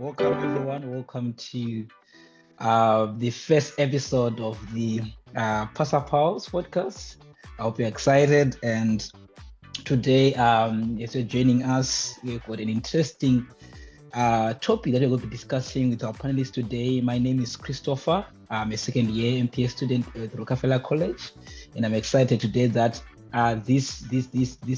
Welcome everyone. Welcome to the first episode of the PASA PULSE podcast. I hope you're excited. And today, as you're joining us, we've got an interesting topic that we're going to be discussing with our panelists today. My name is Christopher. I'm a second year MPA student at Rockefeller College, and I'm excited today that this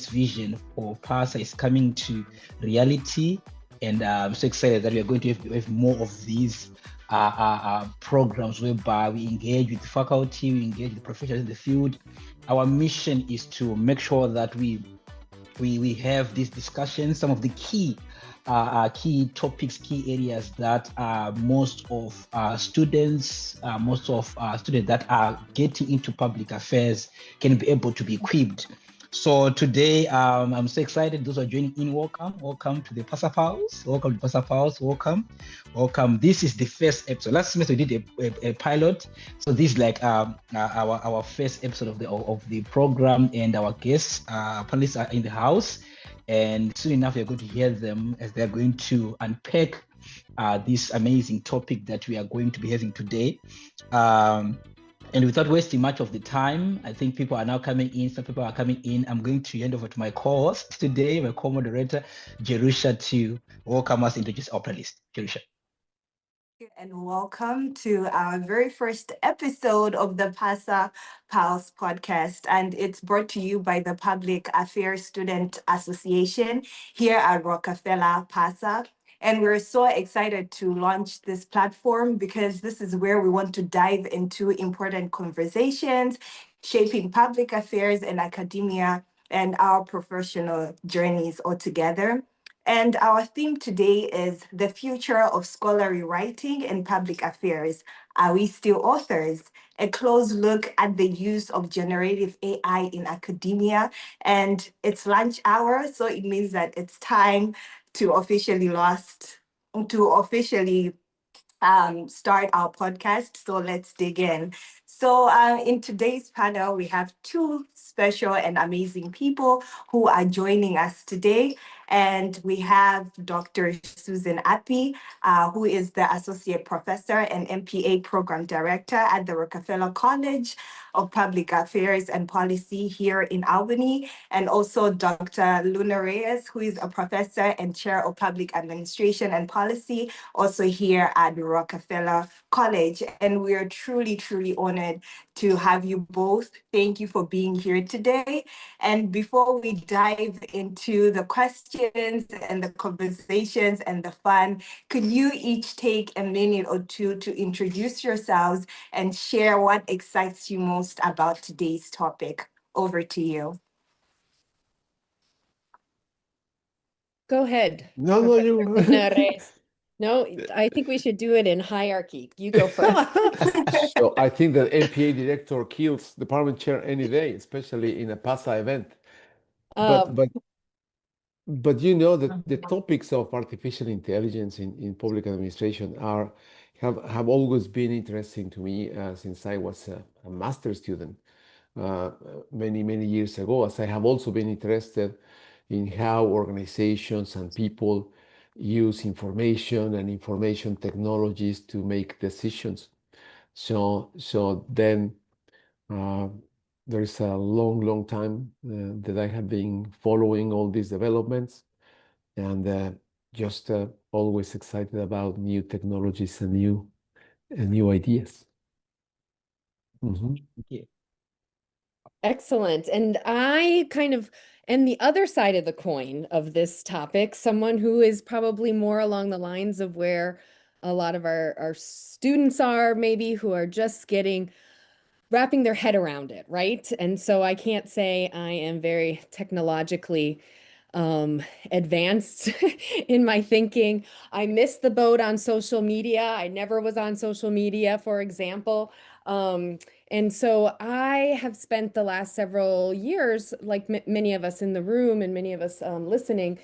vision for PASA is coming to reality. And I'm so excited that we are going to have more of these programs whereby we engage with the faculty, we engage with professionals in the field. Our mission is to make sure that we have these discussions, some of the key topics, key areas that most of students that are getting into public affairs can be able to be equipped. So today, I'm so excited. Those who are joining in, welcome to the PASA PULSE. Welcome to PASA PULSE. Welcome. This is the first episode. Last semester we did a pilot, so this is like our first episode of the program, and our guests, panelists are in the house, and soon enough you're going to hear them as they're going to unpack this amazing topic that we are going to be having today. And without wasting much of the time, I think people are now coming in. Some people are coming in. I'm going to hand over to my co-host today, my co-moderator, Jerusha, to welcome us, introduce our panelist. Jerusha. And welcome to our very first episode of the PASA PULSE podcast. And it's brought to you by the Public Affairs Student Association here at Rockefeller Pasa. And we're so excited to launch this platform because this is where we want to dive into important conversations, shaping public affairs and academia and our professional journeys altogether. And our theme today is the future of scholarly writing and public affairs. Are we still authors? A close look at the use of generative AI in academia. And it's lunch hour, so it means that it's time to officially start our podcast. So let's dig in. So in today's panel, we have two special and amazing people who are joining us today. And we have Dr. Susan Appe, who is the Associate Professor and MPA Program Director at the Rockefeller College of Public Affairs and Policy here in Albany, and also Dr. Luna Reyes, who is a Professor and Chair of Public Administration and Policy, also here at Rockefeller College. And we are truly, truly honored to have you both. Thank you for being here today. And before we dive into the questions and the conversations and the fun, could you each take a minute or two to introduce yourselves and share what excites you most about today's topic? Over to you. Go ahead. No, you. Reyes. No, I think we should do it in hierarchy. You go first. So I think that MPA director kills department chair any day, especially in a PASA event. But you know that the topics of artificial intelligence in public administration have always been interesting to me since I was a master's student many years ago, as I have also been interested in how organizations and people use information and information technologies to make decisions. So then there is a long time that I have been following all these developments, and just always excited about new technologies and new ideas. Mm-hmm. Yeah. Excellent. And I kind of am the other side of the coin of this topic, someone who is probably more along the lines of where a lot of our students are, maybe, who are just wrapping their head around it, right? And so I can't say I am very technologically advanced in my thinking. I missed the boat on social media. I never was on social media, for example. And so I have spent the last several years, like many of us in the room and many of us listening,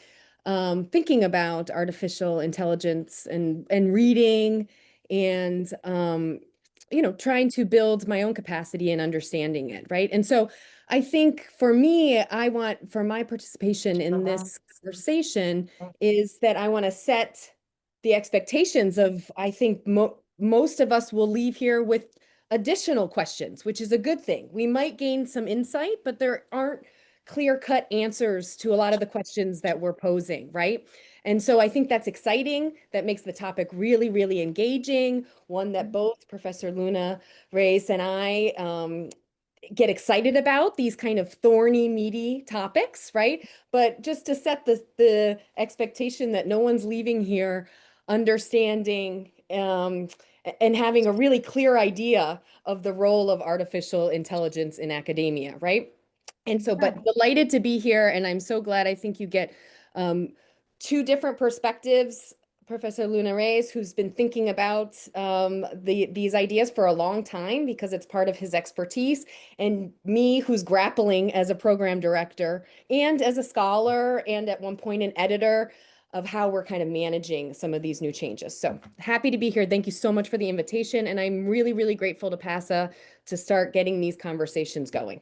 thinking about artificial intelligence and reading and trying to build my own capacity in understanding it, right? And so I think for me, I want, for my participation in this conversation, is that I want to set the expectations of, I think most of us will leave here with additional questions, which is a good thing. We might gain some insight, but there aren't clear-cut answers to a lot of the questions that we're posing, right? And so I think that's exciting. That makes the topic really, really engaging, one that both Professor Luna Reyes and I get excited about, these kind of thorny, meaty topics, right? But just to set the expectation that no one's leaving here understanding and having a really clear idea of the role of artificial intelligence in academia, right? And so, but delighted to be here, and I'm so glad. I think you get two different perspectives. Professor Luna Reyes, who's been thinking about these ideas for a long time because it's part of his expertise, and me, who's grappling as a program director and as a scholar and at one point an editor of how we're kind of managing some of these new changes. So happy to be here. Thank you so much for the invitation. And I'm really, really grateful to PASA to start getting these conversations going.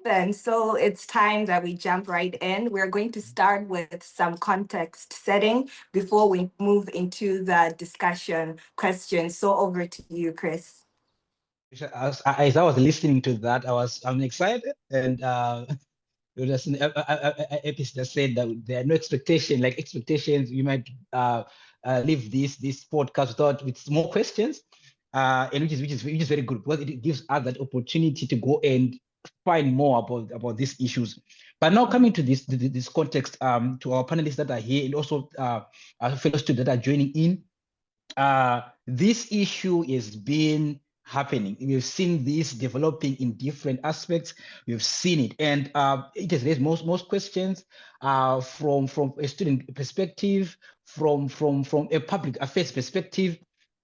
Then, so it's time that we jump right in. We're going to start with some context setting before we move into the discussion questions. So over to you, Chris. As I was listening to that, I'm excited, and Appe just said that there are no expectations. You might leave this podcast with more questions, and which is very good because it gives us that opportunity to go and find more about these issues. But now coming to this context, to our panelists that are here and also our fellow students that are joining in, this issue has been happening. We've seen this developing in different aspects. We've seen it, and it has raised most questions from a student perspective, from a public affairs perspective.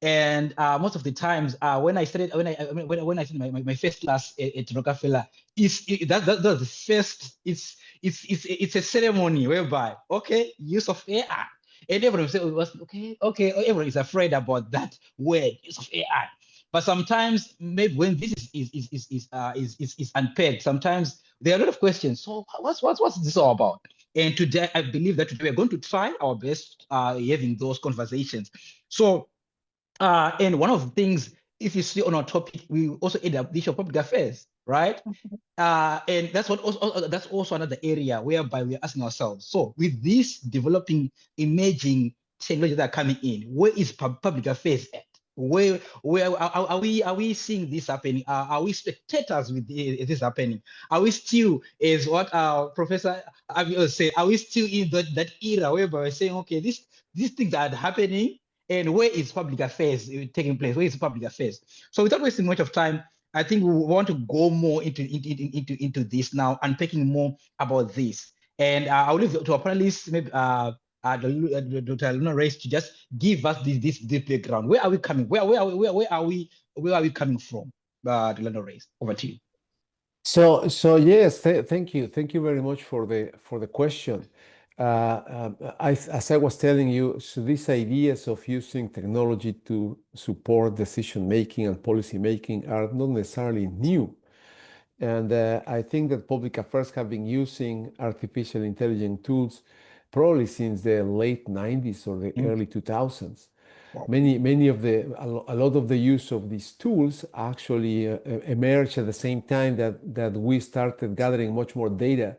And most of the times, when I started my first class at Rockefeller, that's the first. It's a ceremony whereby, okay, use of AI, and everyone said, okay, everyone is afraid about that word, use of AI. But sometimes, maybe when this is unpacked, sometimes there are a lot of questions. So what's this all about? And today, I believe that today we're going to try our best having those conversations. So, and one of the things, if you see on our topic, we also add up the issue of public affairs, right? And that's also another area whereby we're asking ourselves, so with this developing, emerging technology that are coming in, where is public affairs at? Where are we seeing this happening? Are we spectators with this happening? Are we still, as what Professor Appe said, are we still in that era whereby we're saying, okay, these things are happening, and where is public affairs taking place? Where is public affairs? So without wasting much of time, I think we want to go more into this now, unpacking more about this. And I'll leave it to our panelists, maybe Dr. Luna Reyes, to just give us this background. Where are we coming? Where are we coming from? Dr. Luna Reyes, over to you. So yes, thank you very much for the question. As I was telling you, so these ideas of using technology to support decision making and policy making are not necessarily new. And I think that public affairs have been using artificial intelligence tools probably since the late 90s or the early 2000s. Wow. A lot of the use of these tools actually emerged at the same time that we started gathering much more data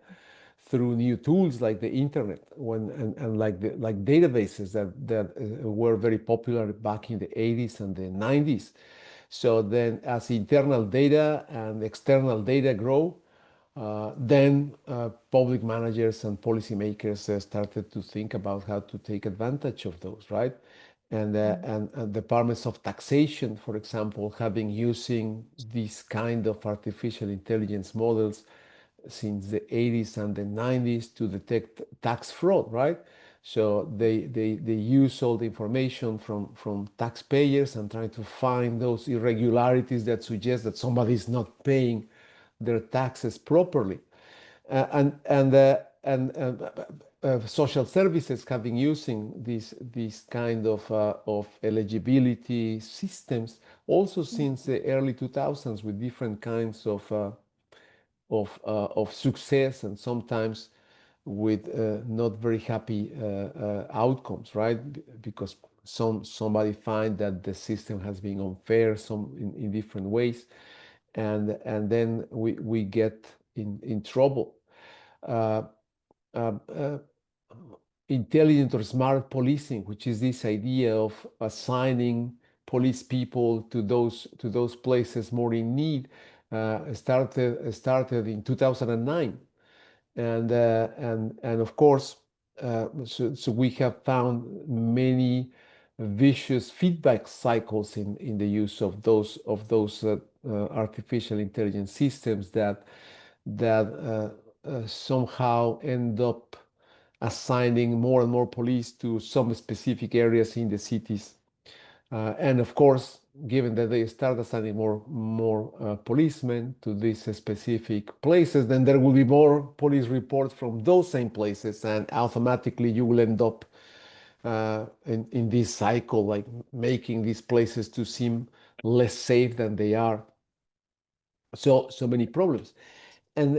through new tools like the internet, and like databases that were very popular back in the 80s and the 90s. So then, as internal data and external data grow, then public managers and policymakers started to think about how to take advantage of those, right? And departments of taxation, for example, have been using these kind of artificial intelligence models since the 80s and the 90s to detect tax fraud, right? So they use all the information from taxpayers and try to find those irregularities that suggest that somebody is not paying their taxes properly. Social services have been using these kind of eligibility systems also since the early 2000s with different kinds of success and sometimes not very happy outcomes, right? Because somebody find that the system has been unfair in different ways, and then we get in trouble. Uh, uh, uh, Intelligent or smart policing, which is this idea of assigning police people to those places more in need, started in 2009, and of course, so we have found many vicious feedback cycles in the use of those artificial intelligence systems that somehow end up assigning more and more police to some specific areas in the cities. And of course, given that they start assigning more policemen to these specific places, then there will be more police reports from those same places, and automatically you will end up in this cycle, like making these places to seem less safe than they are. So many problems, and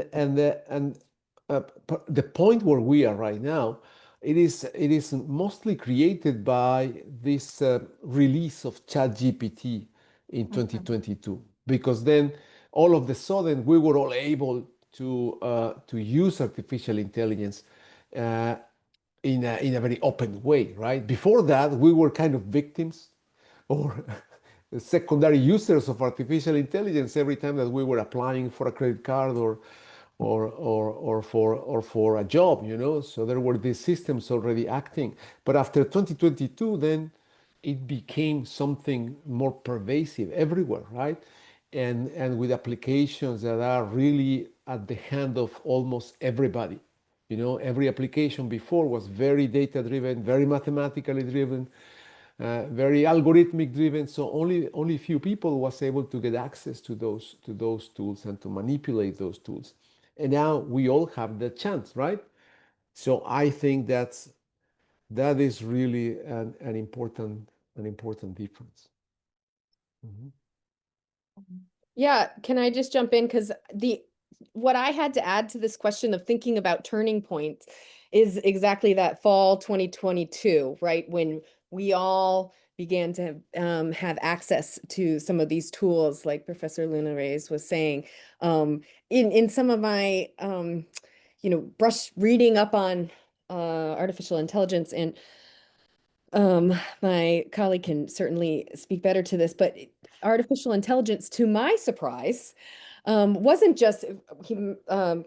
the point where we are right now, it is mostly created by this release of ChatGPT in 2022, because then all of a sudden we were all able to use artificial intelligence in a very open way, right? Before that, we were kind of victims or secondary users of artificial intelligence every time that we were applying for a credit card or for a job, you know. So there were these systems already acting. But after 2022, then it became something more pervasive everywhere, right? And with applications that are really at the hand of almost everybody. You know, every application before was very data driven, very mathematically driven, very algorithmic driven. So only few people was able to get access to those tools and to manipulate those tools. And now we all have the chance, right? So I think that is really an important difference. Mhm. Yeah, can I just jump in? Because what I had to add to this question of thinking about turning points is exactly that fall 2022, right? When we all began to have access to some of these tools, like Professor Luna Reyes was saying. In some of my, brush reading up on artificial intelligence, and my colleague can certainly speak better to this, but artificial intelligence, to my surprise, wasn't just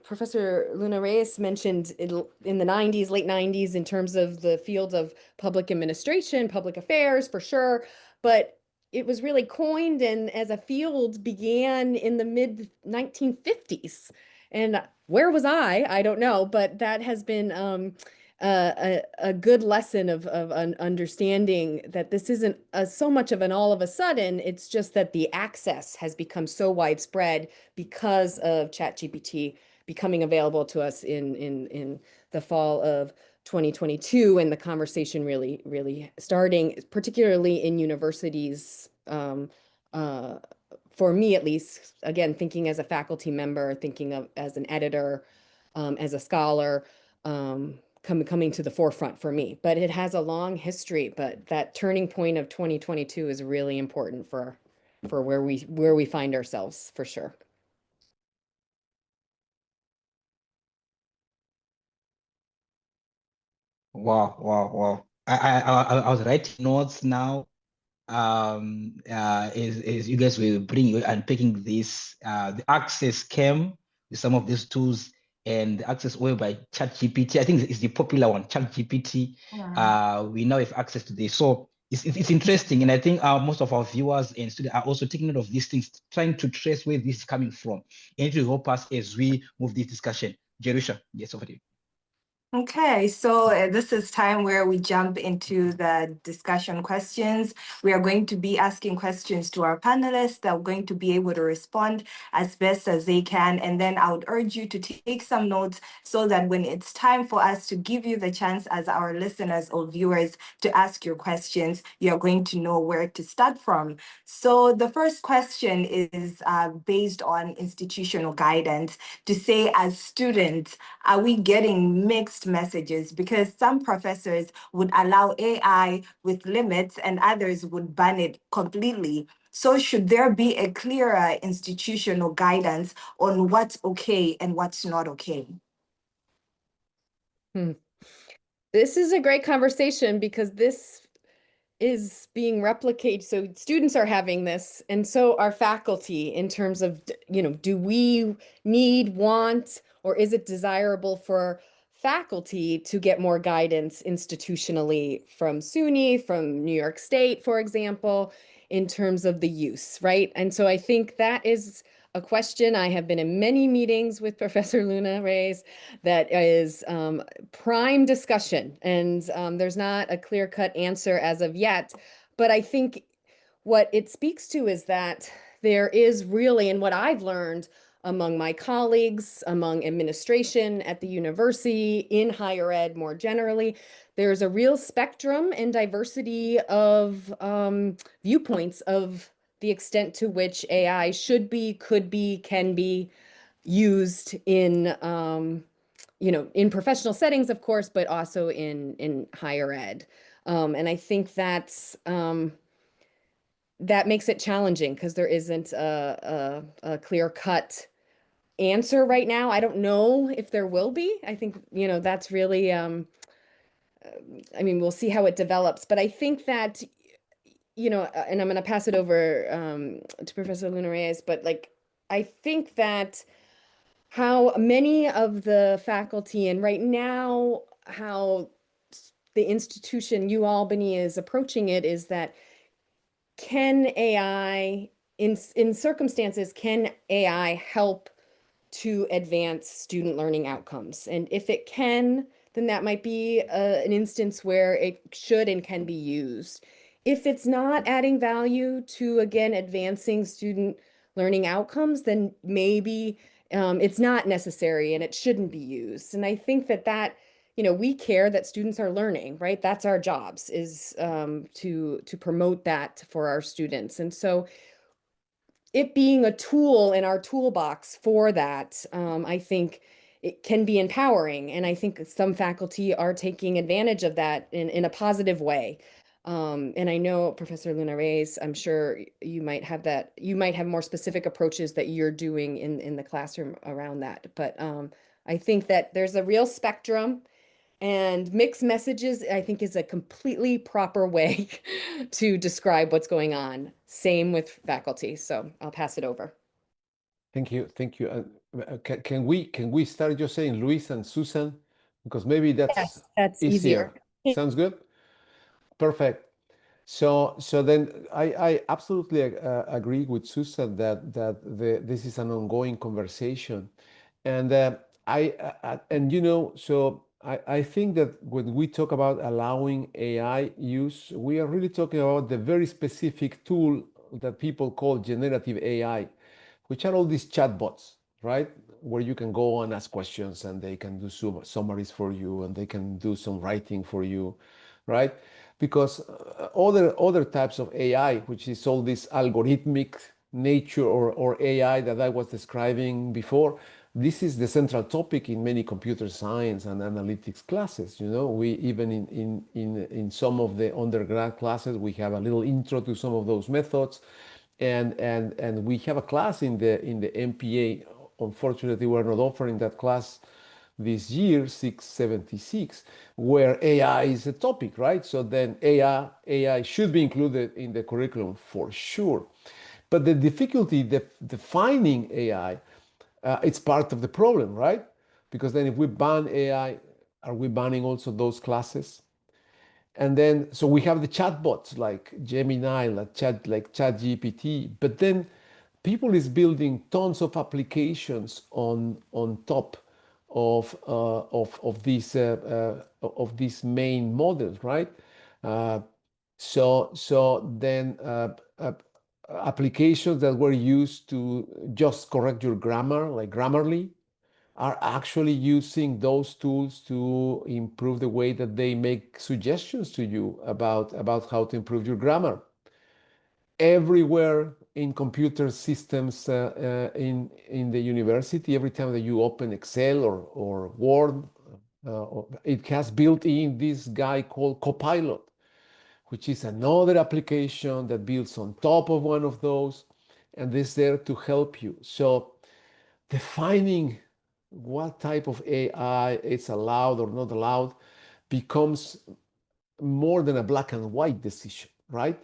Professor Luna Reyes mentioned in the 90s, late 90s, in terms of the field of public administration, public affairs, for sure, but it was really coined and as a field began in the mid 1950s. And where was I? I don't know, but that has been a good lesson of an understanding that this isn't so much of an all of a sudden. It's just that the access has become so widespread because of ChatGPT becoming available to us in the fall of 2022, and the conversation really starting, particularly in universities. For me, at least, again, thinking as a faculty member, thinking of as an editor, as a scholar, coming to the forefront for me. But it has a long history, but that turning point of 2022 is really important for where we find ourselves, for sure. Wow. I was writing notes now. As you guys were bringing and picking this, the access came with some of these tools, and the access were by ChatGPT. I think it's the popular one, ChatGPT. We now have access to this. So it's interesting. And I think most of our viewers and students are also taking note of these things, trying to trace where this is coming from, and to help us as we move this discussion. Jerusha, yes, over to you. Okay, so this is time where we jump into the discussion questions. We are going to be asking questions to our panelists that are going to be able to respond as best as they can. And then I would urge you to take some notes so that when it's time for us to give you the chance as our listeners or viewers to ask your questions, you're going to know where to start from. So the first question is based on institutional guidance to say, as students, are we getting mixed messages? Because some professors would allow AI with limits and others would ban it completely. So should there be a clearer institutional guidance on what's okay and what's not okay? This is a great conversation because this is being replicated. So students are having this, and so are faculty in terms of, do we want, or is it desirable for faculty to get more guidance institutionally from SUNY, from New York State, for example, in terms of the use, right? And so I think that is a question. I have been in many meetings with Professor Luna Reyes that is prime discussion, and there's not a clear-cut answer as of yet. But I think what it speaks to is that there is really, and what I've learned among my colleagues, among administration at the university, in higher ed more generally, there's a real spectrum and diversity of viewpoints of the extent to which AI should be, could be, can be used in in professional settings, of course, but also in higher ed. And I think that makes it challenging because there isn't a clear-cut answer right now. I don't know if there will be. I think, that's really, we'll see how it develops. But I think that, and I'm going to pass it over to Professor Luna Reyes, but I think that how many of the faculty, and right now, how the institution UAlbany is approaching it is that can AI, in circumstances, can AI help to advance student learning outcomes? And if it can, then that might be an instance where it should and can be used. If it's not adding value to, again, advancing student learning outcomes, then maybe it's not necessary and it shouldn't be used. And I think that we care that students are learning, right? That's our jobs, is to promote that for our students. And so it being a tool in our toolbox for that, I think it can be empowering. And I think some faculty are taking advantage of that in a positive way. And I know, Professor Luna Reyes, I'm sure you might have more specific approaches that you're doing in the classroom around that. But I think that there's a real spectrum. And mixed messages, I think, is a completely proper way to describe what's going on. Same with faculty. So I'll pass it over. Thank you. Can we start just saying Luis and Susan, because maybe that's easier. Sounds good. Perfect. So then I absolutely agree with Susan that this is an ongoing conversation, and I think that when we talk about allowing AI use, we are really talking about the very specific tool that people call generative AI, which are all these chatbots, right? Where you can go and ask questions and they can do summaries for you and they can do some writing for you, right? Because other types of AI, which is all this algorithmic nature or AI that I was describing before, this is the central topic in many computer science and analytics classes. We even in some of the undergrad classes, we have a little intro to some of those methods, and we have a class in the MPA. Unfortunately, we're not offering that class this year, 676, where AI is a topic, right? So then AI should be included in the curriculum for sure. But the difficulty defining AI, it's part of the problem, right? Because then if we ban AI, are we banning also those classes? And then, so we have the chatbots like Gemini, like ChatGPT, but then people is building tons of applications on top of these main models, right? So then applications that were used to just correct your grammar, like Grammarly, are actually using those tools to improve the way that they make suggestions to you about how to improve your grammar. Everywhere in computer systems in the university, every time that you open Excel or Word, it has built in this guy called Copilot, which is another application that builds on top of one of those and is there to help you. So defining what type of AI is allowed or not allowed becomes more than a black and white decision, right?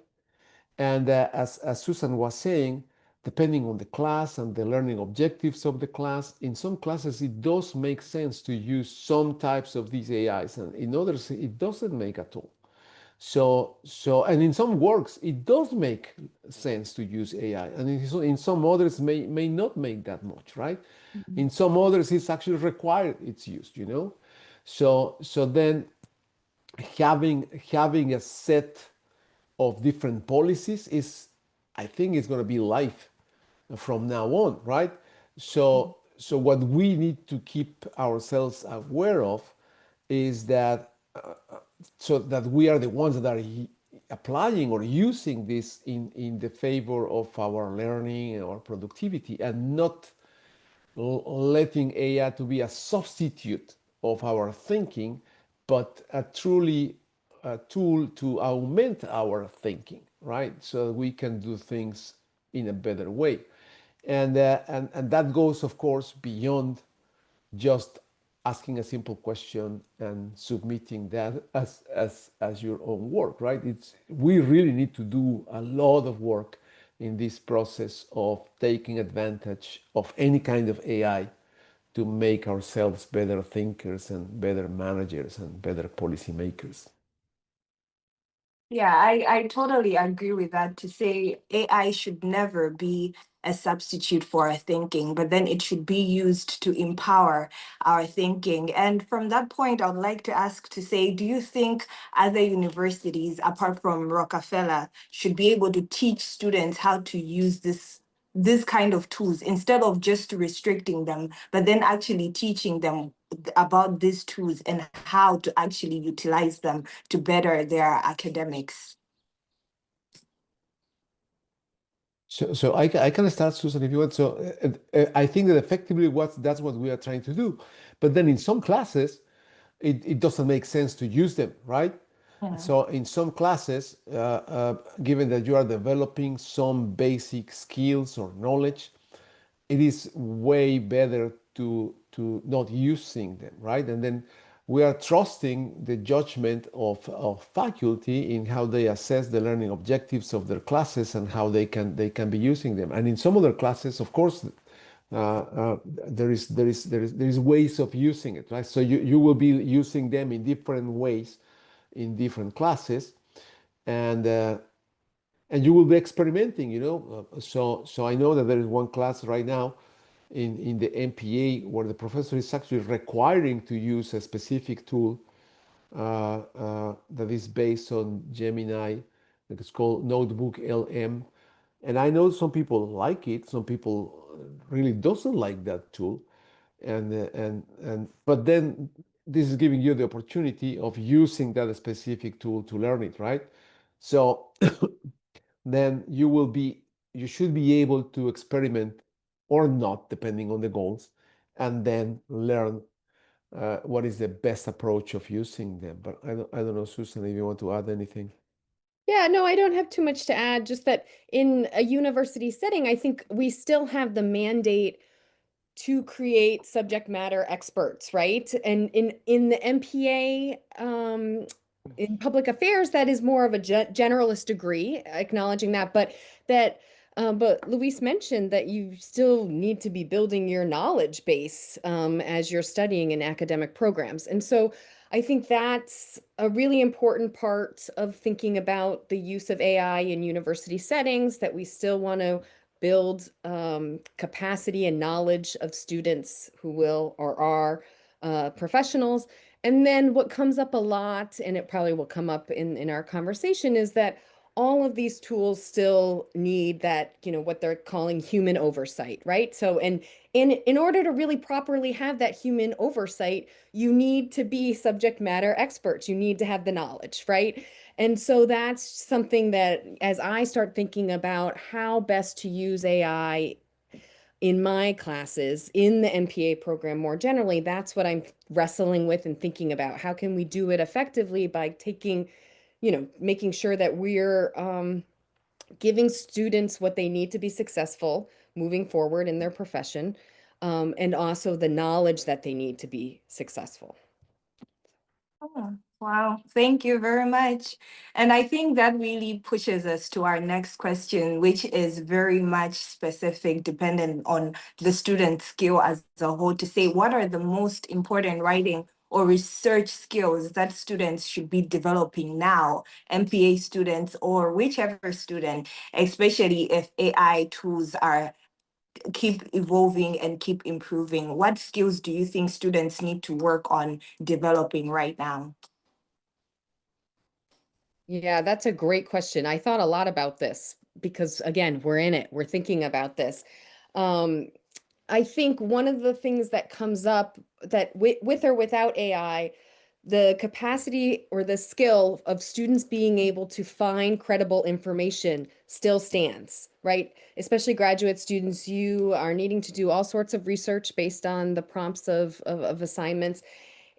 And as Susan was saying, depending on the class and the learning objectives of the class, in some classes it does make sense to use some types of these AIs, and in others it doesn't make at all. And in some works it does make sense to use AI, and in some others may not make that much, right? Mhm. In some others it's actually required it's used, So then having a set of different policies is, I think, is going to be life from now on, right? So what we need to keep ourselves aware of is that so that we are the ones that are applying or using this in the favor of our learning and our productivity, and not letting AI to be a substitute of our thinking, but truly a tool to augment our thinking, right? So that we can do things in a better way. And that goes, of course, beyond just asking a simple question and submitting that as your own work, right? We really need to do a lot of work in this process of taking advantage of any kind of AI to make ourselves better thinkers and better managers and better policymakers. Yeah, I totally agree with that. To say AI should never be a substitute for our thinking, but then it should be used to empower our thinking. And from that point, I would like to ask to say, do you think other universities, apart from Rockefeller, should be able to teach students how to use this kind of tools instead of just restricting them, but then actually teaching them about these tools and how to actually utilize them to better their academics? So I can start, Susan, if you want. So I think that effectively that's what we are trying to do. But then in some classes, it doesn't make sense to use them, right? Yeah. So in some classes, given that you are developing some basic skills or knowledge, it is way better to not using them, right? And then we are trusting the judgment of faculty in how they assess the learning objectives of their classes and how they can be using them. And in some other classes, of course, there is ways of using it, right? So you will be using them in different ways in different classes, and you will be experimenting, So I know that there is one class right now in the MPA where the professor is actually requiring to use a specific tool that is based on Gemini, that is called Notebook LM. And I know some people like it, some people really doesn't like that tool. But then this is giving you the opportunity of using that specific tool to learn it, right? So then you should be able to experiment or not, depending on the goals, and then learn what is the best approach of using them. But I don't know, Susan, if you want to add anything. Yeah, no, I don't have too much to add. Just that in a university setting, I think we still have the mandate to create subject matter experts, right? And in the MPA, in public affairs, that is more of a generalist degree, acknowledging that, but Luis mentioned that you still need to be building your knowledge base as you're studying in academic programs. And so I think that's a really important part of thinking about the use of AI in university settings, that we still want to build capacity and knowledge of students who will or are professionals. And then what comes up a lot, and it probably will come up in our conversation, is that all of these tools still need that, what they're calling human oversight, right? So, and in order to really properly have that human oversight, you need to be subject matter experts. You need to have the knowledge, right? And so that's something that as I start thinking about how best to use AI in my classes, in the MPA program more generally, that's what I'm wrestling with and thinking about. How can we do it effectively by taking, making sure that we're giving students what they need to be successful moving forward in their profession, and also the knowledge that they need to be successful. Oh, wow. Thank you very much. And I think that really pushes us to our next question, which is very much specific, dependent on the student skill as a whole, to say what are the most important writing or research skills that students should be developing now, MPA students or whichever student, especially if AI tools are keep evolving and keep improving. What skills do you think students need to work on developing right now? Yeah, that's a great question. I thought a lot about this because, again, we're in it. We're thinking about this. Um, I think one of the things that comes up that with or without AI, the capacity or the skill of students being able to find credible information still stands, right? Especially graduate students, you are needing to do all sorts of research based on the prompts of assignments.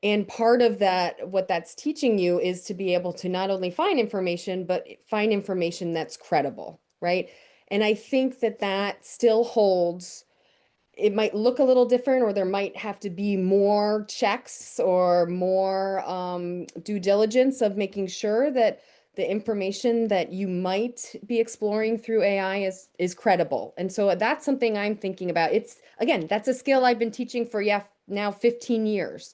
And part of that, what that's teaching you is to be able to not only find information, but find information that's credible, right? And I think that that still holds. It might look a little different, or there might have to be more checks or more due diligence of making sure that the information that you might be exploring through AI is credible. And so that's something I'm thinking about. It's, again, that's a skill I've been teaching for, now 15 years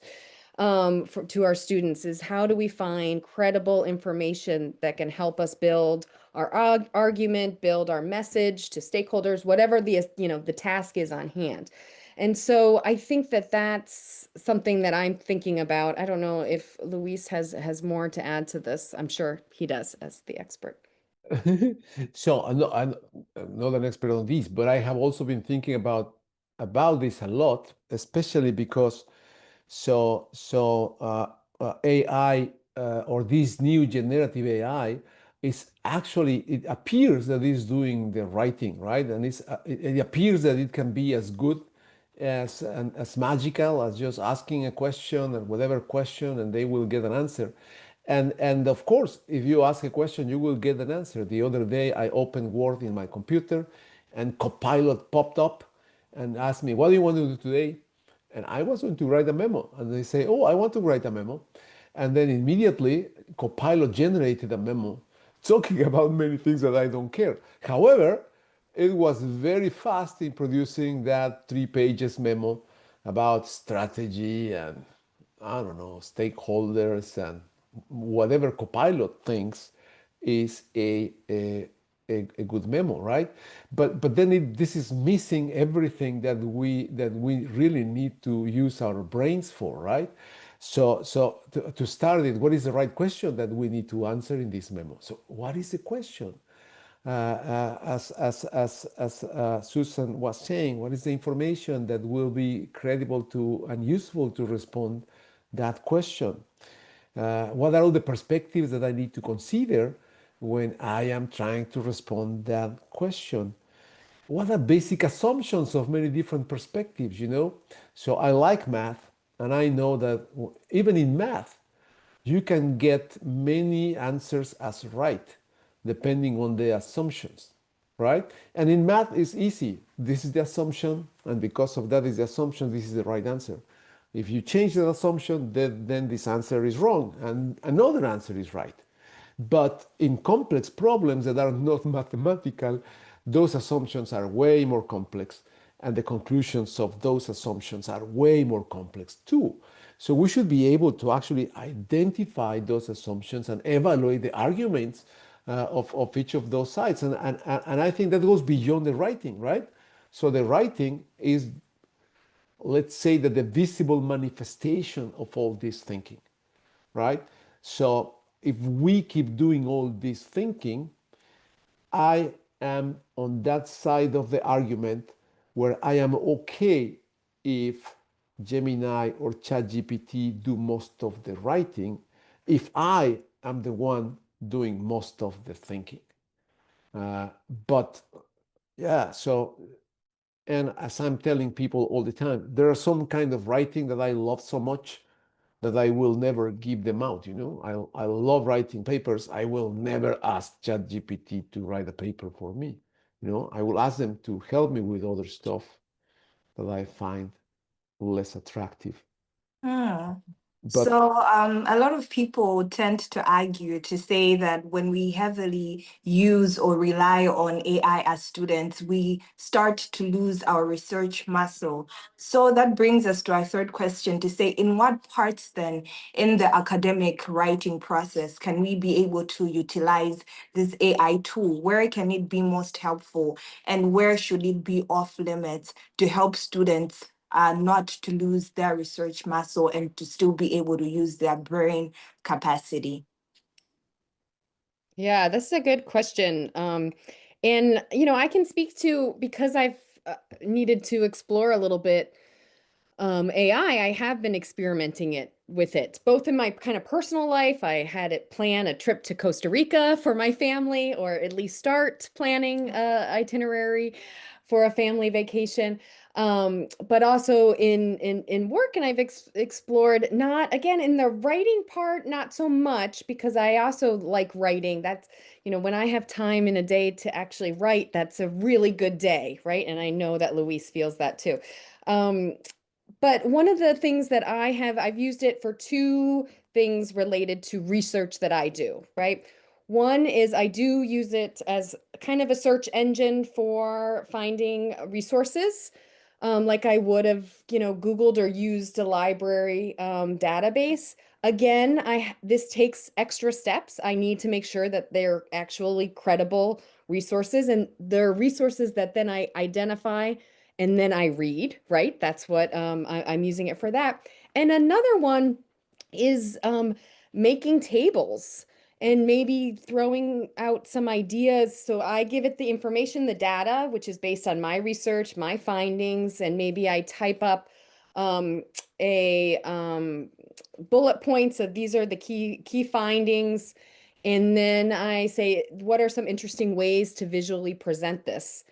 to our students, is how do we find credible information that can help us build our argument, build our message to stakeholders, whatever the task is on hand. And so I think that that's something that I'm thinking about. I don't know if Luis has more to add to this. I'm sure he does as the expert. So I'm not an expert on this, but I have also been thinking about this a lot, especially because AI or this new generative AI is actually, it appears that it's doing the writing, right? And it appears that it can be as good as magical as just asking a question and whatever question, and they will get an answer. And of course, if you ask a question, you will get an answer. The other day, I opened Word in my computer, and Copilot popped up and asked me, "What do you want to do today?" And I was going to write a memo. And they say, "Oh, I want to write a memo." And then immediately, Copilot generated a memo talking about many things that I don't care. However, it was very fast in producing that 3 pages memo about strategy and, I don't know, stakeholders and whatever Copilot thinks is a good memo, right? But then this is missing everything that we really need to use our brains for, right? So to start it, what is the right question that we need to answer in this memo? So what is the question? As Susan was saying, what is the information that will be credible to and useful to respond that question? What are all the perspectives that I need to consider when I am trying to respond that question? What are basic assumptions of many different perspectives, you know? So I like math, and I know that even in math, you can get many answers as right, depending on the assumptions, right? And in math, it's easy. This is the assumption, and because of that is the assumption, this is the right answer. If you change the assumption, then this answer is wrong, and another answer is right. But in complex problems that are not mathematical, those assumptions are way more complex, and the conclusions of those assumptions are way more complex too. So we should be able to actually identify those assumptions and evaluate the arguments of each of those sides. And I think that goes beyond the writing, right? So the writing is let's say that the visible manifestation of all this thinking, right? So if we keep doing all this thinking, I am on that side of the argument where I am okay if Gemini or ChatGPT do most of the writing, if I am the one doing most of the thinking. But yeah, so, and as I'm telling people all the time, there are some kind of writing that I love so much that I will never give them out. I love writing papers. I will never ask ChatGPT to write a paper for me. I will ask them to help me with other stuff that I find less attractive. But So a lot of people tend to argue to say that when we heavily use or rely on AI as students, we start to lose our research muscle. So that brings us to our third question to say, in what parts then in the academic writing process can we be able to utilize this AI tool? Where can it be most helpful, and where should it be off limits to help students not to lose their research muscle and to still be able to use their brain capacity? Yeah, this is a good question. And I can speak to, because I've needed to explore a little bit AI. I have been experimenting with it, both in my kind of personal life. I had it plan a trip to Costa Rica for my family, or at least start planning a itinerary for a family vacation. But also in work, and I've explored, not again in the writing part, not so much, because I also like writing. That's, when I have time in a day to actually write, that's a really good day, right? And I know that Luis feels that too. But one of the things that I've used it for two things related to research that I do, right? One is I do use it as kind of a search engine for finding resources, like I would have, Googled or used a library database. Again, this takes extra steps. I need to make sure that they're actually credible resources, and they're resources that then I identify and then I read, right? That's what I'm using it for that. And another one is making tables and maybe throwing out some ideas. So I give it the information, the data, which is based on my research, my findings, and maybe I type up a bullet points of these are the key findings. And then I say, what are some interesting ways to visually present this?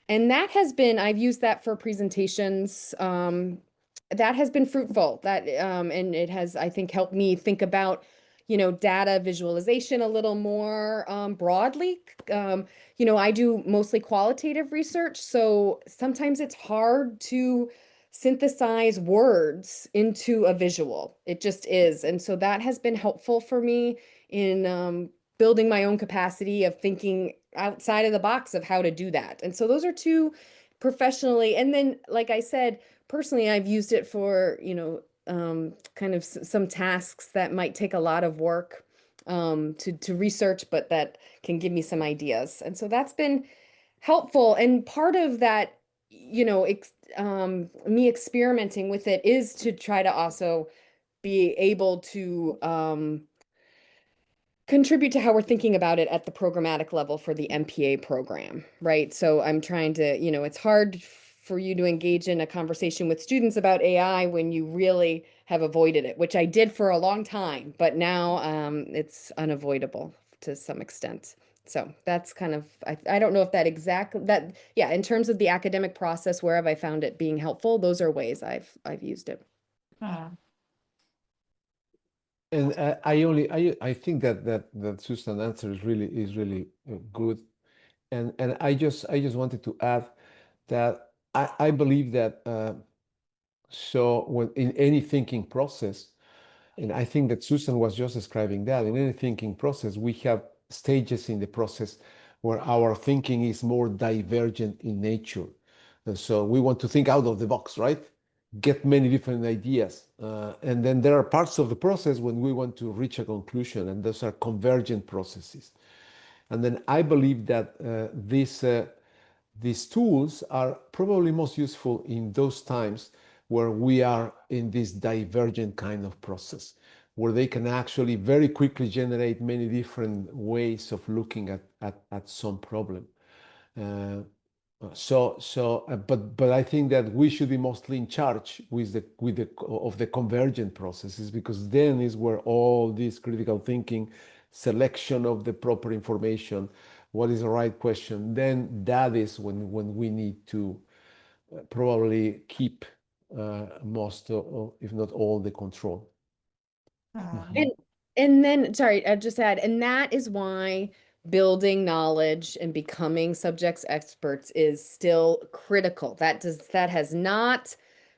And I've used that for presentations. That has been fruitful. And it has, I think, helped me think about, data visualization a little more broadly. I do mostly qualitative research, so sometimes it's hard to synthesize words into a visual. It just is. And so that has been helpful for me in building my own capacity of thinking outside of the box of how to do that. And so those are two professionally. And then, like I said, personally, I've used it for, kind of some tasks that might take a lot of work to research, but that can give me some ideas. And so that's been helpful. And part of that, me experimenting with it is to try to also be able to contribute to how we're thinking about it at the programmatic level for the MPA program, right? So I'm trying to, it's hard for you to engage in a conversation with students about AI when you really have avoided it, which I did for a long time, but now it's unavoidable to some extent. So that's kind of, I don't know if yeah, in terms of the academic process, where have I found it being helpful? Those are ways I've used it. And I think that Susan's answer is really good, and I just wanted to add that I believe that so when in any thinking process, and I think that Susan was just describing that in any thinking process, we have stages in the process where our thinking is more divergent in nature, and so we want to think out of the box, right? Get many different ideas. And then there are parts of the process when we want to reach a conclusion, and those are convergent processes. And then I believe that these tools are probably most useful in those times where we are in this divergent kind of process, where they can actually very quickly generate many different ways of looking at some problem. But I think that we should be mostly in charge with the convergent processes, because then is where all this critical thinking, selection of the proper information, what is the right question, then that is when we need to probably keep most of, if not all, the control. And then, sorry, I just add, and that is why building knowledge and becoming subjects experts is still critical. That has not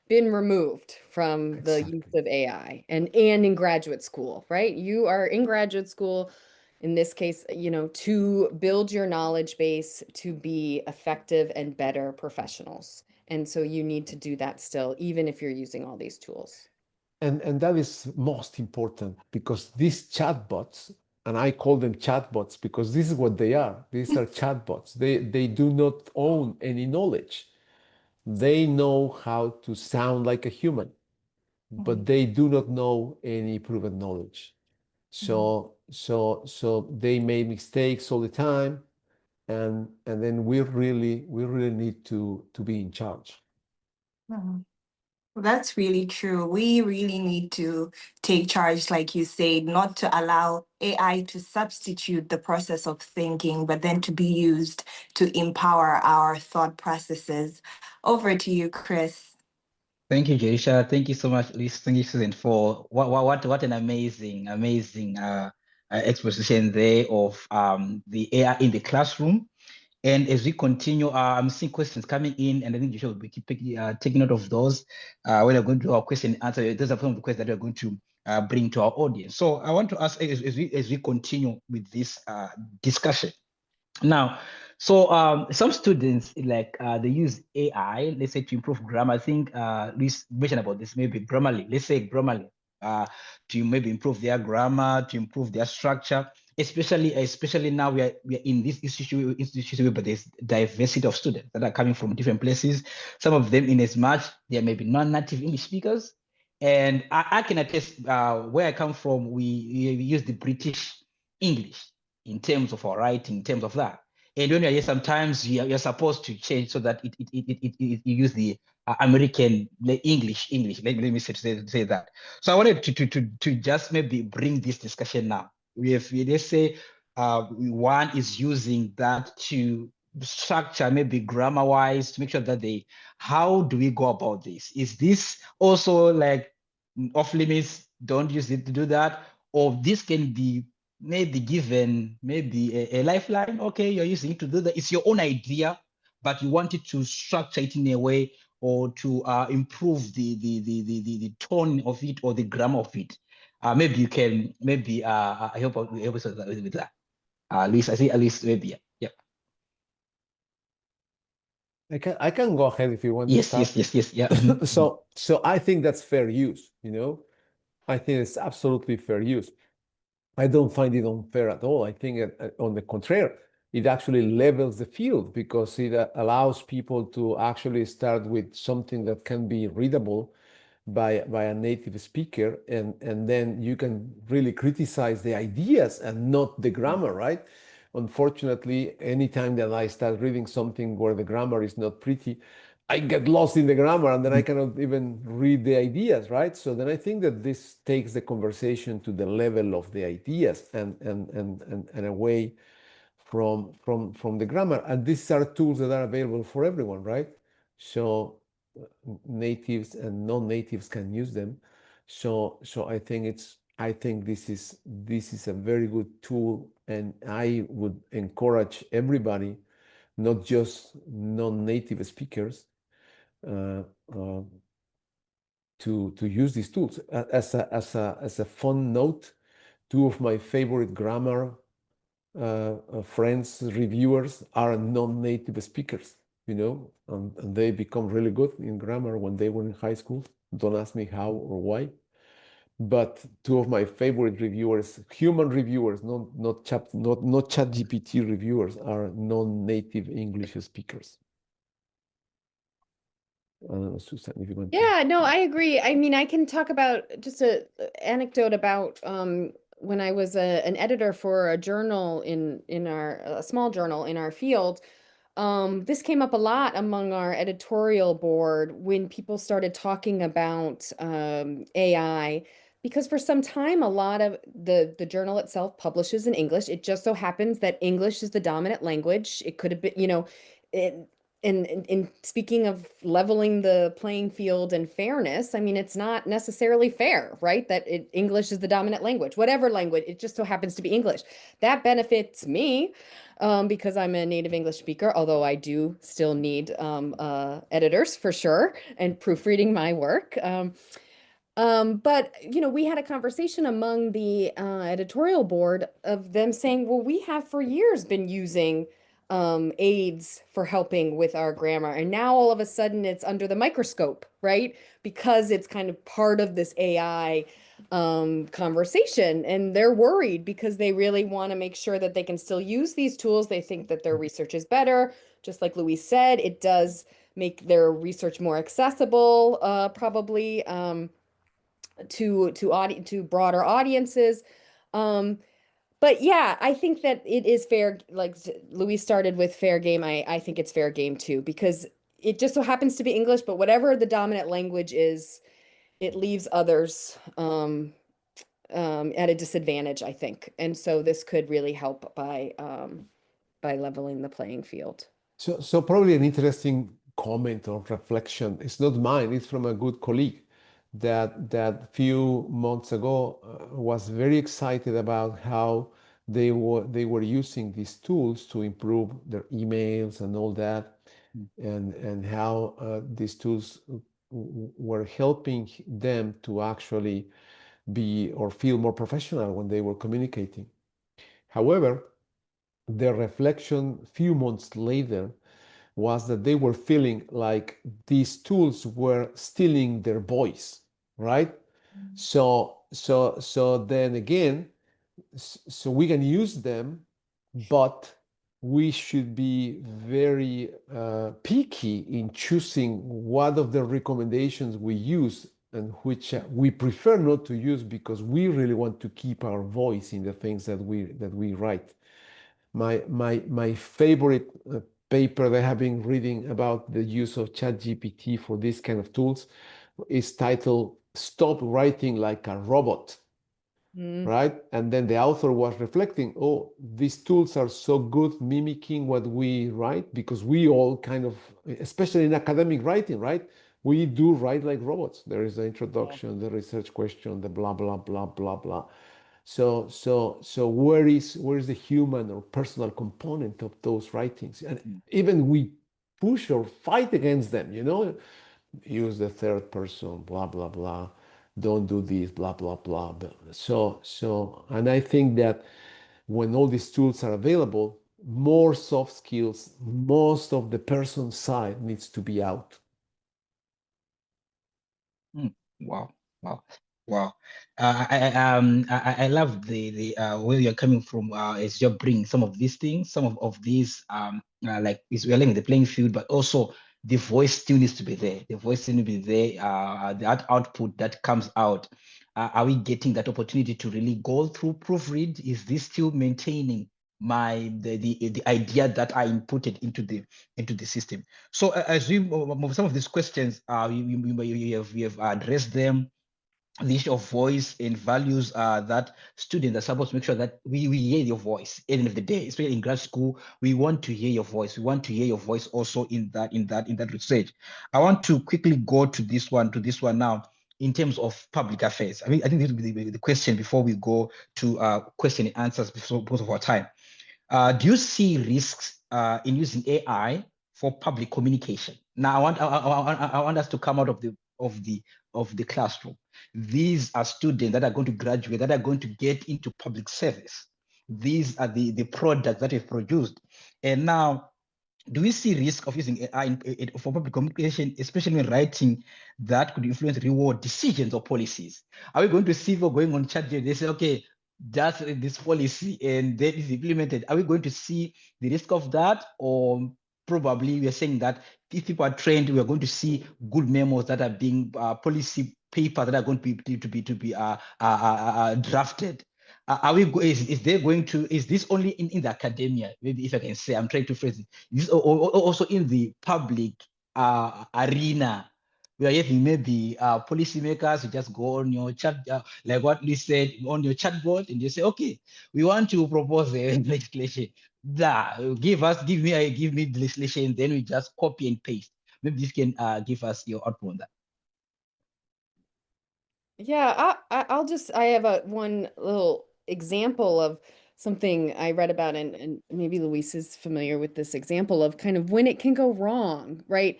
been removed from the use of AI and in graduate school, right? You are in graduate school, in this case, to build your knowledge base to be effective and better professionals. And so you need to do that still, even if you're using all these tools. And that is most important, because these chatbots, and I call them chatbots because this is what they are. These are chatbots. They do not own any knowledge. They know how to sound like a human, but they do not know any proven knowledge. So they make mistakes all the time, and then we really need to be in charge. Well, that's really true. We really need to take charge, like you said, not to allow AI to substitute the process of thinking, but then to be used to empower our thought processes. Over to you, Chris. Thank you, Jaisha. Thank you so much, Liz. Thank you, Susan, for what an amazing exposition there of the AI in the classroom. And as we continue, I'm seeing questions coming in, and I think Jaisha will be taking note of those when we're going to do our question and answer. Those are some of the questions that we're going to bring to our audience. So I want to ask, as we continue with this discussion. Now, so some students they use AI, let's say, to improve grammar. I think Luis mentioned about this, maybe Grammarly. Let's say Grammarly, to maybe improve their grammar, to improve their structure. Especially now we are in this institution, but there's diversity of students that are coming from different places. Some of them, in as much they may be non-native English speakers, and I can attest where I come from. We use the British English in terms of our writing, in terms of that. And when you're here, sometimes you're supposed to change so that you use the American English. Let me say that. So I wanted to just maybe bring this discussion now. Let's say one is using that to structure, maybe grammar wise, to make sure that how do we go about this? Is this also like off limits? Don't use it to do that, or this can be maybe given a lifeline. Okay, you're using it to do that. It's your own idea, but you want it to structure it in a way or to improve the tone of it or the grammar of it. Maybe you can I hope us with that. At least I see at least maybe yeah. I can go ahead if you want to start. Yes, yeah. So I think that's fair use, I think it's absolutely fair use. I don't find it unfair at all. I think on the contrary, it actually levels the field, because it allows people to actually start with something that can be readable by a native speaker, and then you can really criticize the ideas and not the grammar, right? Unfortunately, anytime that I start reading something where the grammar is not pretty, I get lost in the grammar, and then I cannot even read the ideas, right? So then I think that this takes the conversation to the level of the ideas and away from the grammar. And these are tools that are available for everyone, right? So natives and non-natives can use them. So I think this is a very good tool, and I would encourage everybody, not just non-native speakers, to use these tools. As a fun note, two of my favorite grammar friends, reviewers, are non-native speakers, and they become really good in grammar when they were in high school. Don't ask me how or why. But two of my favorite reviewers, human reviewers, not ChatGPT reviewers, are non-native English speakers. Susan, if you want Yeah, no, I agree. I mean, I can talk about just a anecdote about when I was an editor for a journal in our a small journal in our field. This came up a lot among our editorial board when people started talking about AI, because for some time, a lot of the journal itself publishes in English. It just so happens that English is the dominant language. It could have been, it, in speaking of leveling the playing field and fairness, I mean, it's not necessarily fair, right? That English is the dominant language, whatever language, it just so happens to be English. That benefits me because I'm a native English speaker, although I do still need editors for sure and proofreading my work. But we had a conversation among the editorial board of them saying, well, we have for years been using aids for helping with our grammar. And now all of a sudden it's under the microscope, right? Because it's kind of part of this AI conversation. And they're worried because they really want to make sure that they can still use these tools. They think that their research is better. Just like Louise said, it does make their research more accessible, probably. To broader audiences. But yeah, I think that it is fair. Like Louise started with fair game. I think it's fair game too, because it just so happens to be English, but whatever the dominant language is, it leaves others at a disadvantage, I think. And so this could really help by leveling the playing field. So probably an interesting comment or reflection. It's not mine. It's from a good colleague that few months ago was very excited about how they were using these tools to improve their emails and all that, and how these tools were helping them to actually be or feel more professional when they were communicating. However, the reflection few months later was that they were feeling like these tools were stealing their voice, right? So then again, so we can use them, but we should be very picky in choosing what of the recommendations we use and which we prefer not to use, because we really want to keep our voice in the things that we write. My favorite paper that I have been reading about the use of ChatGPT for these kind of tools is titled "Stop Writing Like a Robot." Right? And then the author was reflecting, oh, these tools are so good mimicking what we write, because we all kind of, especially in academic writing, right? We do write like robots. There is the introduction, the research question, the blah, blah, blah, blah, blah. So where is the human or personal component of those writings? And even we push or fight against them, use the third person, blah, blah, blah. Don't do this, blah, blah, blah. And I think that when all these tools are available, more soft skills, most of the person side needs to be out. Wow. I love the where you're coming from as you're bringing some of these things, some of these like is we're leveling the playing field, but also the voice still needs to be there. The voice still needs to be there. That output that comes out. Are we getting that opportunity to really go through proofread? Is this still maintaining the idea that I inputted into the system? So as we move some of these questions, we have addressed them. The issue of voice and values that students are supposed to make sure that we hear your voice at the end of the day, especially in grad school. We want to hear your voice. We want to hear your voice also in that research. I want to quickly go to this one now in terms of public affairs. I think this will be the question before we go to question and answers because of our time. Do you see risks in using AI for public communication? Now, I want us to come out of the classroom. These are students that are going to graduate, that are going to get into public service. These are the products that we've produced. And now, do we see risk of using AI for public communication, especially when writing that could influence reward decisions or policies? Are we going to see people going on chat? They say, okay, that's this policy and that is implemented. Are we going to see the risk of that, or probably we're saying that if people are trained, we are going to see good memos that are being policy papers that are going to be drafted. Are we? Is there going to? Is this only in the academia? Maybe if I can say, I'm trying to phrase it. Is this also in the public arena? We are having maybe policymakers who just go on your chat, like what we said, on your chatbot, and you say, okay, we want to propose a legislation. Give me the legislation, then we just copy and paste. Maybe this can give us your output on that. Yeah, I have one little example of something I read about, and maybe Luis is familiar with this example of kind of when it can go wrong, right?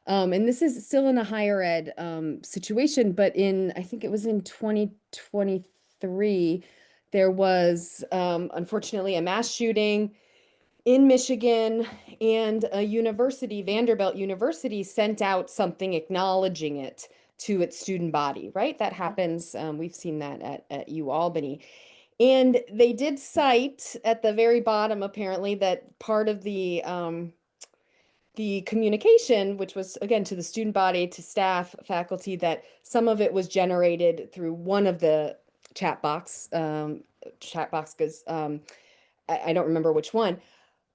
And this is still in a higher ed situation, but I think it was in 2023, there was unfortunately a mass shooting in Michigan, and a university, Vanderbilt University, sent out something acknowledging it to its student body, right? That happens. We've seen that at UAlbany. And they did cite at the very bottom, apparently, that part of the communication, which was again to the student body, to staff, faculty, that some of it was generated through one of the chat boxes. Because I don't remember which one,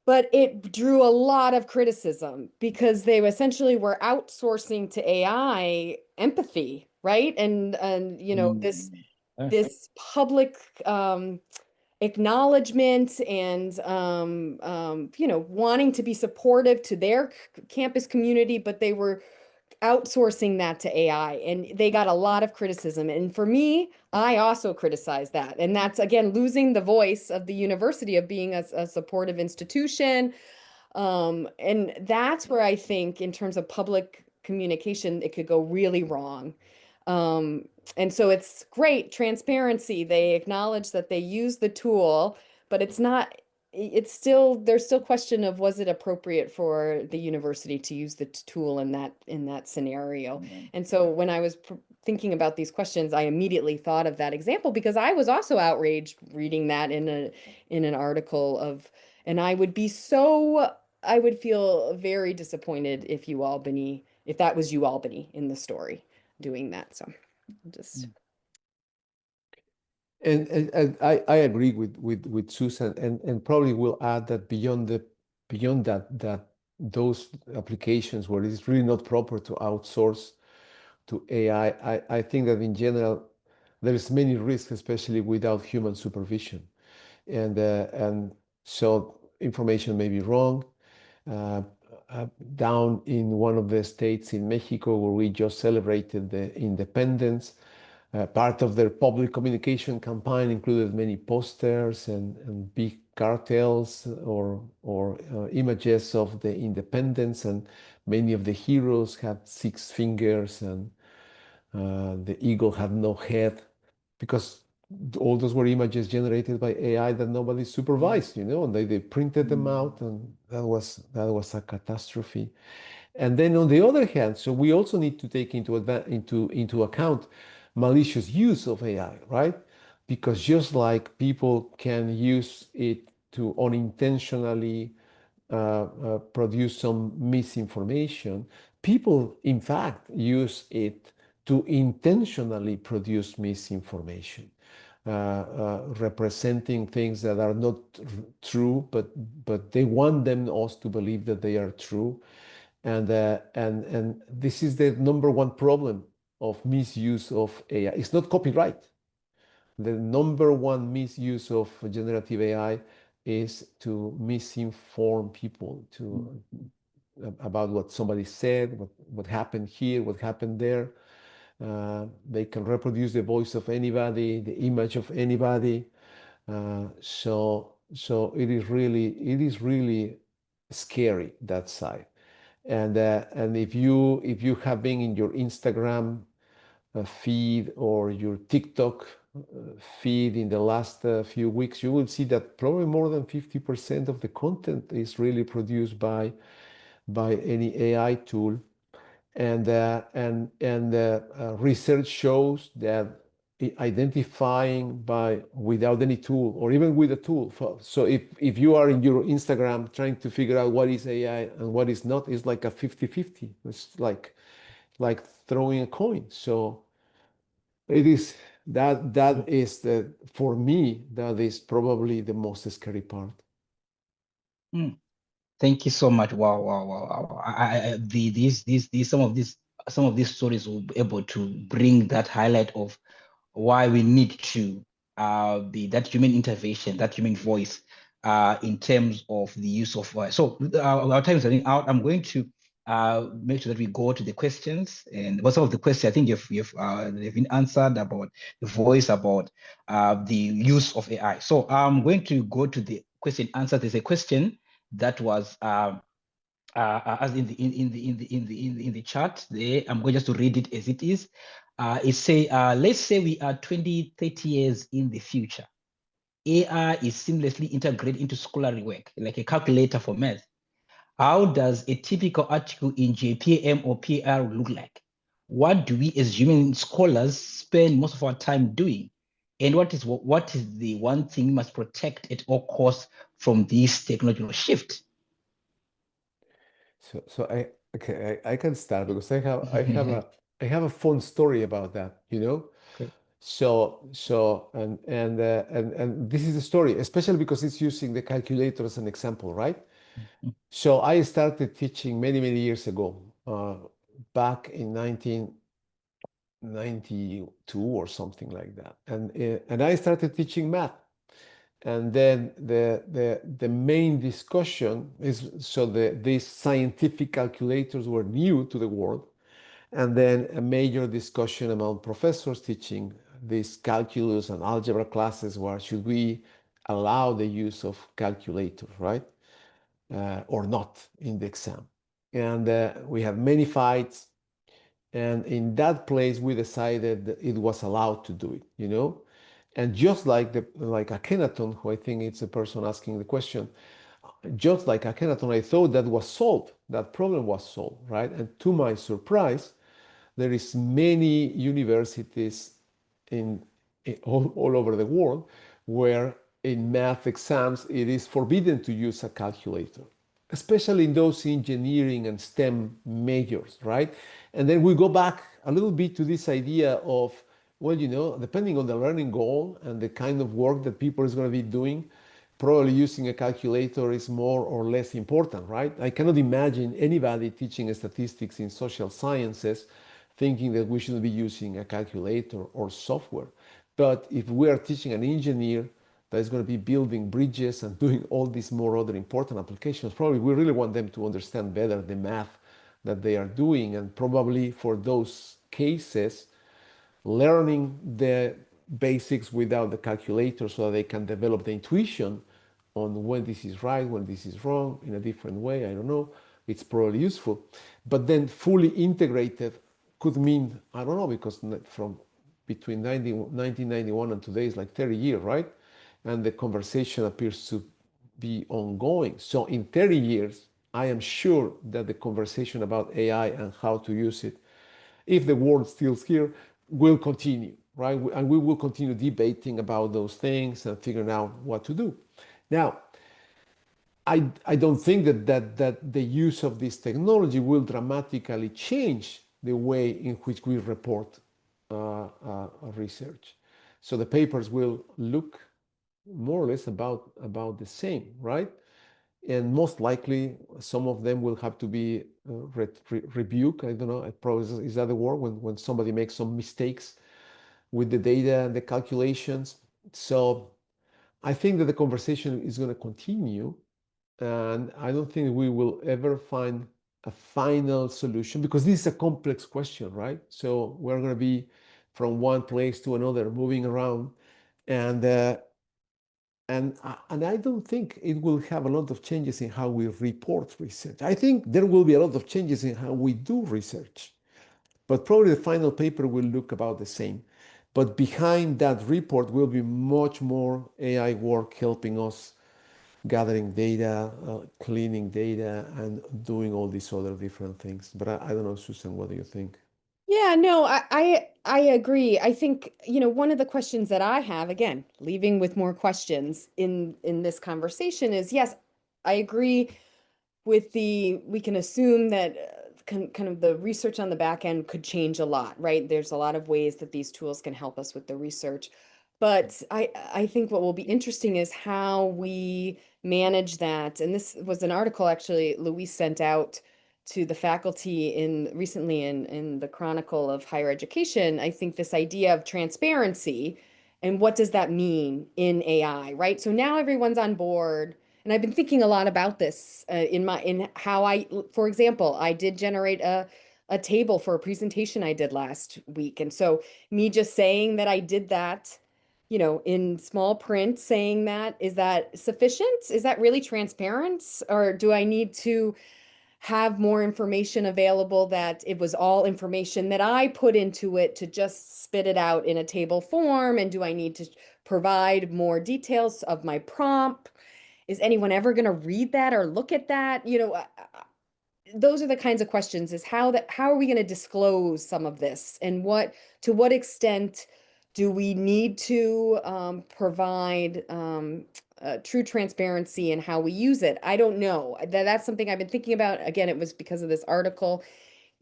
but it drew a lot of criticism because they essentially were outsourcing to AI empathy, right? And this public acknowledgement and wanting to be supportive to their campus community, but they were outsourcing that to AI, and they got a lot of criticism. And for me, I also criticize that. And that's, again, losing the voice of the university of being a supportive institution. And that's where I think in terms of public communication, it could go really wrong. And so it's great transparency. They acknowledge that they use the tool, but there's still question of, was it appropriate for the university to use the tool in that scenario? And so when I was thinking about these questions, I immediately thought of that example because I was also outraged reading that in an article and I would feel very disappointed if that was UAlbany in the story doing that. So just. And I agree with Susan, and probably will add that beyond that those applications where it's really not proper to outsource to AI, I think that in general there is many risks, especially without human supervision, and so information may be wrong. Down in one of the states in Mexico where we just celebrated the independence, part of their public communication campaign included many posters and big cartels or images of the independence, and many of the heroes had 6 fingers, and the eagle had no head, because all those were images generated by AI that nobody supervised, and they printed them out, and that was a catastrophe. And then on the other hand, so we also need to take into account malicious use of AI, right? Because just like people can use it to unintentionally produce some misinformation, people in fact use it to intentionally produce misinformation, representing things that are not true, but they want us to believe that they are true. And this is the number one problem of misuse of AI. It's not copyright. The number one misuse of generative AI is to misinform people about what somebody said, what happened here, what happened there. They can reproduce the voice of anybody, the image of anybody. So it is really scary, that side. And if you have been in your Instagram feed or your TikTok feed in the last few weeks, you will see that probably more than 50% of the content is really produced by any AI tool. And research shows that identifying by without any tool or even with a tool. So if you are in your Instagram trying to figure out what is AI and what is not, it's like a 50-50. It's like throwing a coin. So it is that is the, for me, that is probably the most scary part. Thank you so much. Wow, wow, wow, wow. Some of these stories will be able to bring that highlight of why we need to be that human intervention, that human voice in terms of the use of so our time is running out. I'm going to make sure that we go to the questions, and some of the questions I think they've been answered about the voice, about the use of AI. So I'm going to go to the question answer. There's a question that was as in the chart there. I'm going just to read it as it is. It say, let's say we are 20, 30 years in the future. AI is seamlessly integrated into scholarly work, like a calculator for math. How does a typical article in JPM or PR look like? What do we as human scholars spend most of our time doing? And what is the one thing we must protect at all costs from this technological shift? So I can start because I have a fun story about that, you know. Okay. And this is a story, especially because it's using the calculator as an example, right? So I started teaching many years ago, back in 1992 or something like that, and I started teaching math. And then the main discussion is, so these scientific calculators were new to the world, and then a major discussion among professors teaching these calculus and algebra classes were, should we allow the use of calculators, right? Or not in the exam. And we had many fights. And in that place, we decided that it was allowed to do it, you know? And just like Akhenaton, who I think it's the person asking the question, just like Akhenaton, I thought that was solved, that problem was solved, right? And to my surprise, there is many universities all over the world where in math exams it is forbidden to use a calculator, especially in those engineering and STEM majors, right? And then we go back a little bit to this idea of, well, you know, depending on the learning goal and the kind of work that people is going to be doing, probably using a calculator is more or less important, right? I cannot imagine anybody teaching statistics in social sciences thinking that we shouldn't be using a calculator or software. But if we are teaching an engineer that is going to be building bridges and doing all these more other important applications, probably we really want them to understand better the math that they are doing. And probably for those cases, learning the basics without the calculator so that they can develop the intuition on when this is right, when this is wrong, in a different way, I don't know, it's probably useful. But then fully integrated could mean, I don't know, because from between 1991 and today is like 30 years, right? And the conversation appears to be ongoing. So in 30 years, I am sure that the conversation about AI and how to use it, if the world still's here, will continue, right? And we will continue debating about those things and figuring out what to do. Now, I don't think that the use of this technology will dramatically change the way in which we report research. So the papers will look more or less about the same, right? And most likely, some of them will have to be rebuked. I don't know, probably is that the word, when somebody makes some mistakes with the data and the calculations. So I think that the conversation is going to continue, and I don't think we will ever find a final solution, because this is a complex question, right? So we're going to be from one place to another, moving around, and I don't think it will have a lot of changes in how we report research. I think there will be a lot of changes in how we do research, but probably the final paper will look about the same. But behind that report will be much more AI work helping us gathering data, cleaning data, and doing all these other different things. But I don't know, Susan, what do you think? Yeah, no, I agree. I think, one of the questions that I have, again, leaving with more questions in this conversation is, yes, I agree with we can assume that kind of the research on the back end could change a lot, right? There's a lot of ways that these tools can help us with the research. But I think what will be interesting is how we manage that. And this was an article actually Luis sent out to the faculty recently in the Chronicle of Higher Education. I think this idea of transparency and what does that mean in AI, right? So now everyone's on board. And I've been thinking a lot about this in how for example, I did generate a table for a presentation I did last week. And so me just saying that I did that, in small print, saying that, is that sufficient? Is that really transparent? Or do I need to have more information available, that it was all information that I put into it to just spit it out in a table form? And do I need to provide more details of my prompt? Is anyone ever going to read that or look at that? Those are the kinds of questions, is how are we going to disclose some of this, and to what extent do we need to provide true transparency in how we use it? I don't know. That's something I've been thinking about. Again, it was because of this article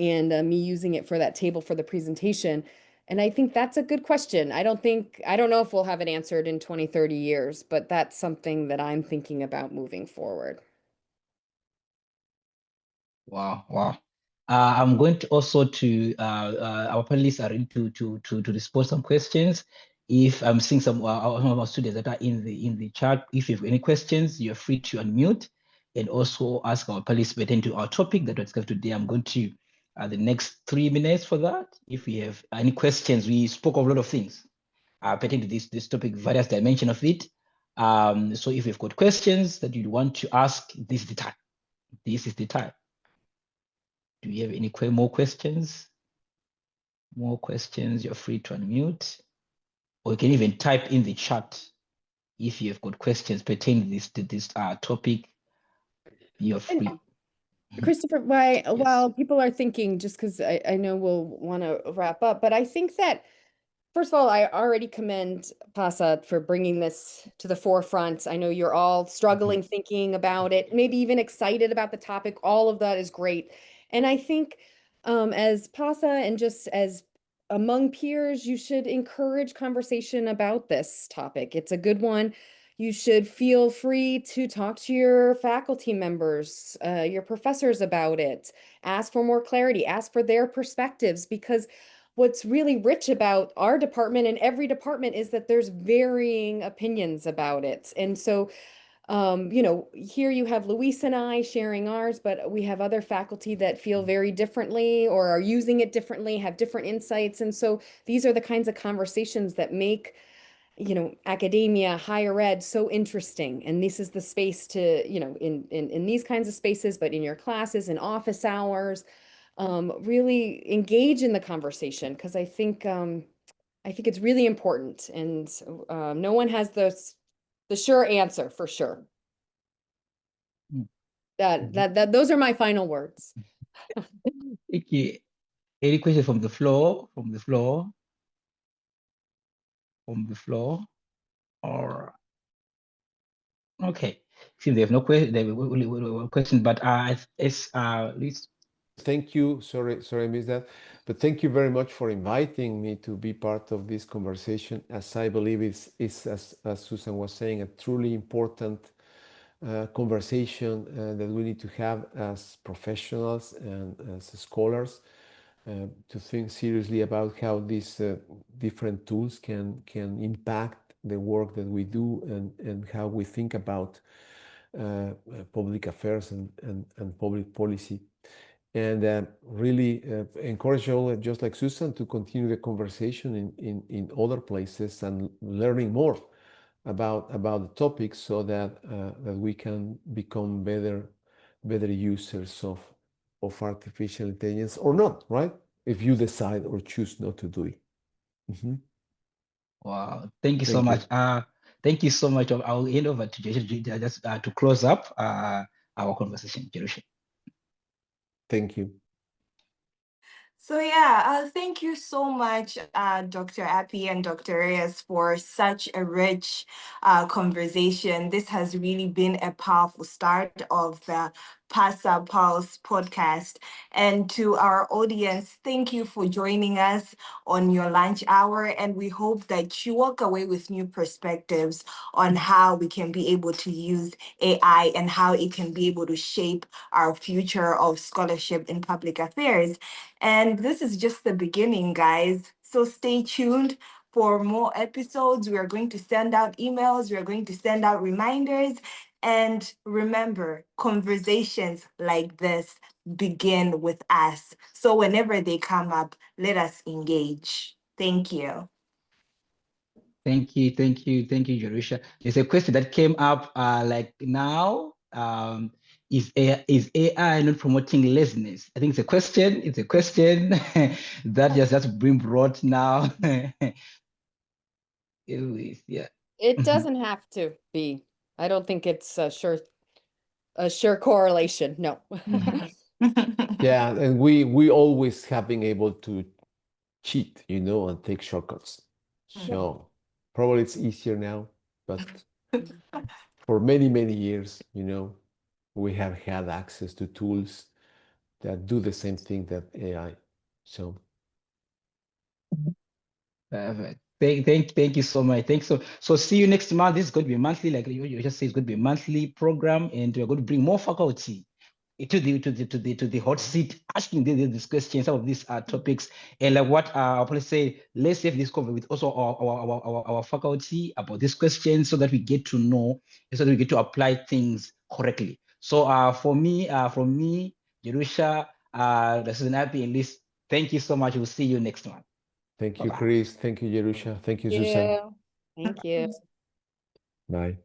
and me using it for that table for the presentation. And I think that's a good question. I don't know if we'll have it answered in 20, 30 years, but that's something that I'm thinking about moving forward. Wow, wow. I'm going to also our panelists are ready to respond some questions. If I'm seeing some of our students that are in the chat, if you have any questions, you're free to unmute and also ask our panelists pertaining to our topic that we're discussing today. I'm going to the next 3 minutes for that. If we have any questions, we spoke of a lot of things pertaining to this topic, various dimensions of it. So if you've got questions that you want to ask, this is the time. This is the time. Do you have any more questions? More questions, you're free to unmute. Or you can even type in the chat if you've got questions pertaining to this topic. You're free. Christopher, while people are thinking, just because I know we'll want to wrap up, but I think that, first of all, I already commend PASA for bringing this to the forefront. I know you're all struggling, thinking about it, maybe even excited about the topic. All of that is great. And I think as PASA and just as among peers, you should encourage conversation about this topic. It's a good one. You should feel free to talk to your faculty members, your professors about it. Ask for more clarity, ask for their perspectives, because what's really rich about our department and every department is that there's varying opinions about it. And so, here you have Luis and I sharing ours, but we have other faculty that feel very differently or are using it differently, have different insights. And so these are the kinds of conversations that make, academia, higher ed so interesting. And this is the space to, in these kinds of spaces, but in your classes and office hours, really engage in the conversation, because I think it's really important, and no one has the sure answer for sure. Those are my final words. Okay. Any questions from the floor? Or okay. Since they have no question, but it's Luis. Thank you. Sorry, I missed that. But thank you very much for inviting me to be part of this conversation, as I believe it's as Susan was saying, a truly important conversation that we need to have as professionals and as scholars, to think seriously about how these different tools can impact the work that we do, and how we think about public affairs and public policy. And really encourage all, just like Susan, to continue the conversation in other places and learning more about the topics, so that we can become better users of artificial intelligence, or not, right? If you decide or choose not to do it. Wow, thank you so much. Thank you so much. I'll hand over to just to close up our conversation, Jerusha. Thank you. So yeah, thank you so much, Dr. Appe and Dr. Reyes, for such a rich conversation. This has really been a powerful start of the PASA Pulse podcast. And to our audience, thank you for joining us on your lunch hour. And we hope that you walk away with new perspectives on how we can be able to use AI and how it can be able to shape our future of scholarship in public affairs. And this is just the beginning, guys. So stay tuned for more episodes. We are going to send out emails, we are going to send out reminders. And remember, conversations like this begin with us. So whenever they come up, let us engage. Thank you. Thank you, Jerusha. There's a question that came up like now. Is AI not promoting laziness? I think it's a question. It's a question that just been brought now. Yeah. It doesn't have to be. I don't think it's a sure correlation. No. Yeah, and we always have been able to cheat, and take shortcuts. So probably it's easier now, but for many, many years, we have had access to tools that do the same thing that AI. So Perfect. Thank you so much. Thanks. So see you next month. This is going to be monthly, like you just said, it's going to be a monthly program, and we're going to bring more faculty to the hot seat, asking these questions, some of these topics, and like what I'll probably say, let's have this cover with also our faculty about these questions, so that we get to know, so that we get to apply things correctly. So from me, Jerusha, this is an happy and Liz. Thank you so much. We'll see you next month. thank you, Bye-bye. Chris. Thank you, Jerusha. Thank you, Susan. Thank you. Bye.